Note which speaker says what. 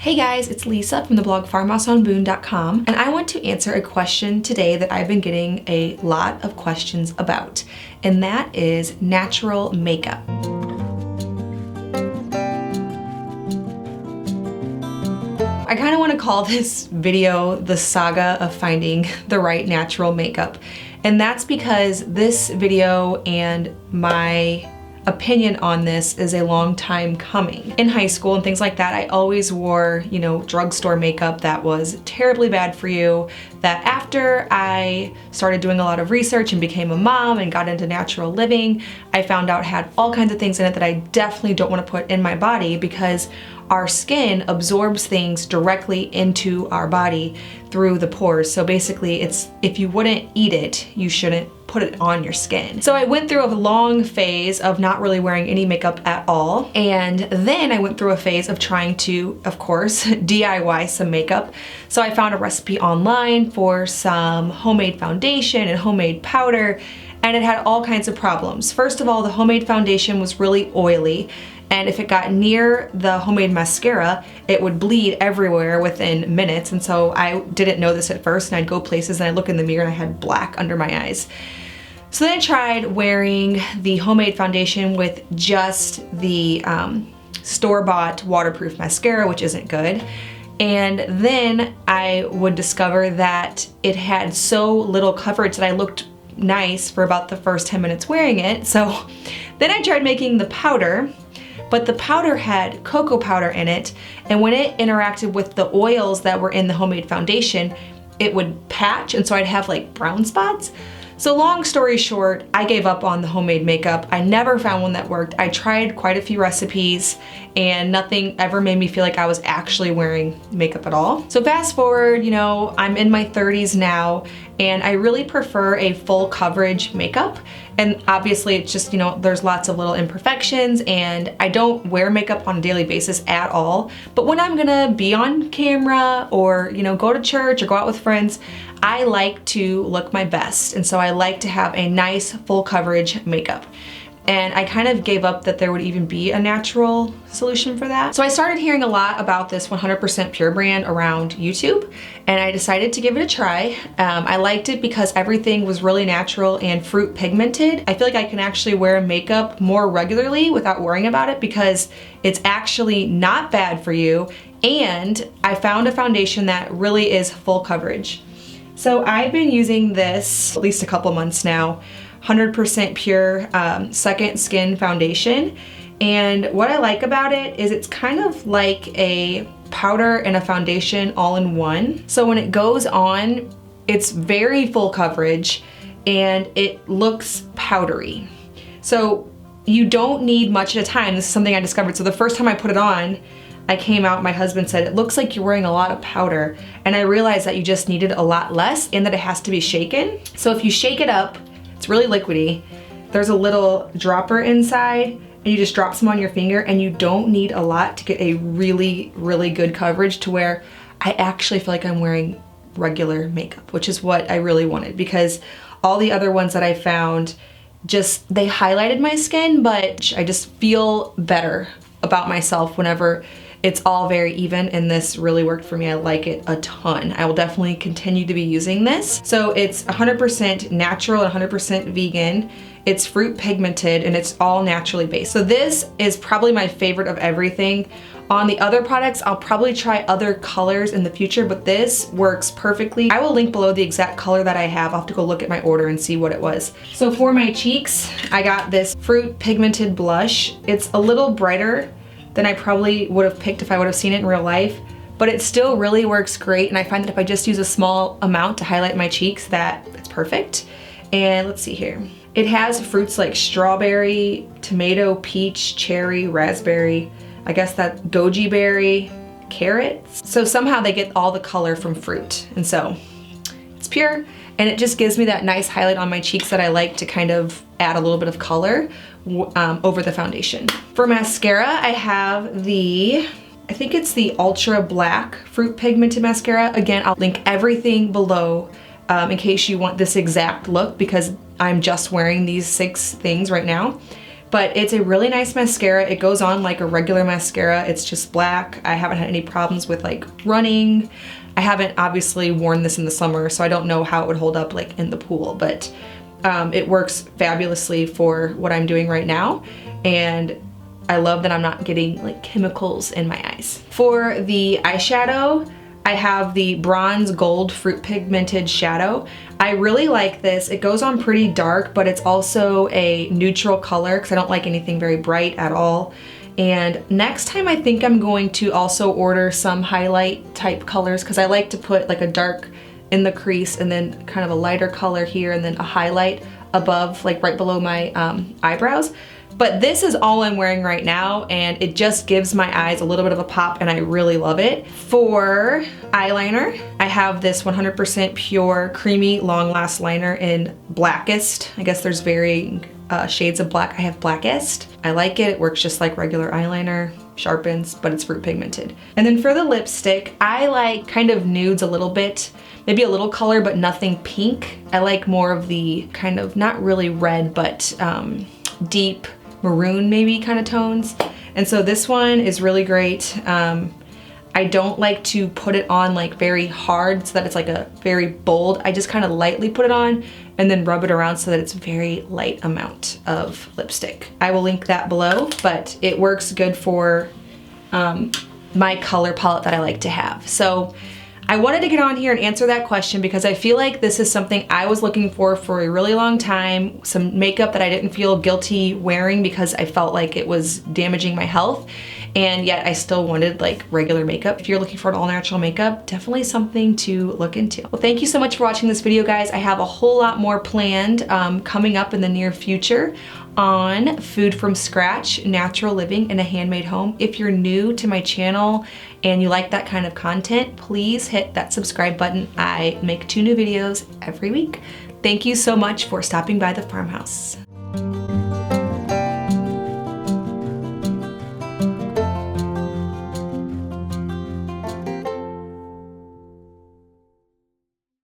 Speaker 1: Hey guys, it's Lisa from the blog farmhouseonboone.com, and I want to answer a question today that I've been getting a lot of questions about, and that is natural makeup. I kind of want to call this video the saga of finding the right natural makeup, and that's because this video and my opinion on this is a long time coming. In high school and things like that, I always wore, drugstore makeup that was terribly bad for you, that after I started doing a lot of research and became a mom and got into natural living, I found out had all kinds of things in it that I definitely don't want to put in my body because our skin absorbs things directly into our body through the pores. So basically it's, if you wouldn't eat it, you shouldn't put it on your skin. So I went through a long phase of not really wearing any makeup at all. And then I went through a phase of trying to, of course, DIY some makeup. So I found a recipe online for some homemade foundation and homemade powder, and it had all kinds of problems. First of all, the homemade foundation was really oily, and if it got near the homemade mascara, it would bleed everywhere within minutes. And so I didn't know this at first, and I'd go places and I'd look in the mirror and I had black under my eyes. So then I tried wearing the homemade foundation with just the store-bought waterproof mascara, which isn't good. And then I would discover that it had so little coverage that I looked nice for about the first 10 minutes wearing it. So then I tried making the powder, but the powder had cocoa powder in it, and when it interacted with the oils that were in the homemade foundation, it would patch, and so I'd have like brown spots. So long story short, I gave up on the homemade makeup. I never found one that worked. I tried quite a few recipes and nothing ever made me feel like I was actually wearing makeup at all. So fast forward, I'm in my 30s now, and I really prefer a full coverage makeup. And obviously it's just, there's lots of little imperfections, and I don't wear makeup on a daily basis at all. But when I'm gonna be on camera or, go to church or go out with friends, I like to look my best. And so I like to have a nice full coverage makeup. And I kind of gave up that there would even be a natural solution for that. So I started hearing a lot about this 100% Pure brand around YouTube, and I decided to give it a try. I liked it because everything was really natural and fruit pigmented. I feel like I can actually wear makeup more regularly without worrying about it because it's actually not bad for you, and I found a foundation that really is full coverage. So I've been using this at least a couple months now, 100% Pure Second Skin Foundation. And what I like about it is it's kind of like a powder and a foundation all in one. So when it goes on, it's very full coverage and it looks powdery. So you don't need much at a time. This is something I discovered. So the first time I put it on, I came out, my husband said, it looks like you're wearing a lot of powder. And I realized that you just needed a lot less and that it has to be shaken. So if you shake it up, it's really liquidy. There's a little dropper inside, and you just drop some on your finger, and you don't need a lot to get a really, really good coverage to where I actually feel like I'm wearing regular makeup, which is what I really wanted, because all the other ones that I found they highlighted my skin, but I just feel better about myself whenever it's all very even, and this really worked for me. I like it a ton. I will definitely continue to be using this. So it's 100% natural and 100% vegan. It's fruit pigmented and it's all naturally based. So this is probably my favorite of everything. On the other products, I'll probably try other colors in the future, but this works perfectly. I will link below the exact color that I have. I'll have to go look at my order and see what it was. So for my cheeks, I got this fruit pigmented blush. It's a little brighter than I probably would have picked if I would have seen it in real life, but it still really works great. And I find that if I just use a small amount to highlight my cheeks, that it's perfect. And let's see here. It has fruits like strawberry, tomato, peach, cherry, raspberry, I guess that goji berry, carrots. So somehow they get all the color from fruit. And so it's pure, and it just gives me that nice highlight on my cheeks that I like to kind of add a little bit of color over the foundation. For mascara, I have I think it's the Ultra Black Fruit Pigmented Mascara. Again, I'll link everything below in case you want this exact look, because I'm just wearing these 6 things right now. but it's a really nice mascara. It goes on like a regular mascara. It's just black. I haven't had any problems with like running. I haven't obviously worn this in the summer, so I don't know how it would hold up like in the pool, but it works fabulously for what I'm doing right now. And I love that I'm not getting like chemicals in my eyes. For the eyeshadow, I have the Bronze Gold Fruit Pigmented Shadow. I really like this. It goes on pretty dark, but it's also a neutral color because I don't like anything very bright at all. And next time I think I'm going to also order some highlight type colors because I like to put like a dark in the crease and then kind of a lighter color here and then a highlight above, like right below my eyebrows. But this is all I'm wearing right now and it just gives my eyes a little bit of a pop and I really love it. For eyeliner, I have this 100% pure creamy long last liner in Blackest. I guess there's varying shades of black. I have Blackest. I like it. It works just like regular eyeliner, sharpens, but it's fruit pigmented. And then for the lipstick, I like kind of nudes a little bit, maybe a little color, but nothing pink. I like more of the kind of not really red, but deep maroon maybe kind of tones. And so this one is really great. I don't like to put it on like very hard so that it's like a very bold. I just kind of lightly put it on and then rub it around so that it's very light amount of lipstick. I will link that below, but it works good for my color palette that I like to have. So I wanted to get on here and answer that question because I feel like this is something I was looking for a really long time. Some makeup that I didn't feel guilty wearing because I felt like it was damaging my health, and yet I still wanted like regular makeup. If you're looking for an all natural makeup, definitely something to look into. Well, thank you so much for watching this video, guys. I have a whole lot more planned coming up in the near future on food from scratch, natural living in a handmade home. If you're new to my channel and you like that kind of content, please hit that subscribe button. I make 2 new videos every week. Thank you so much for stopping by the farmhouse.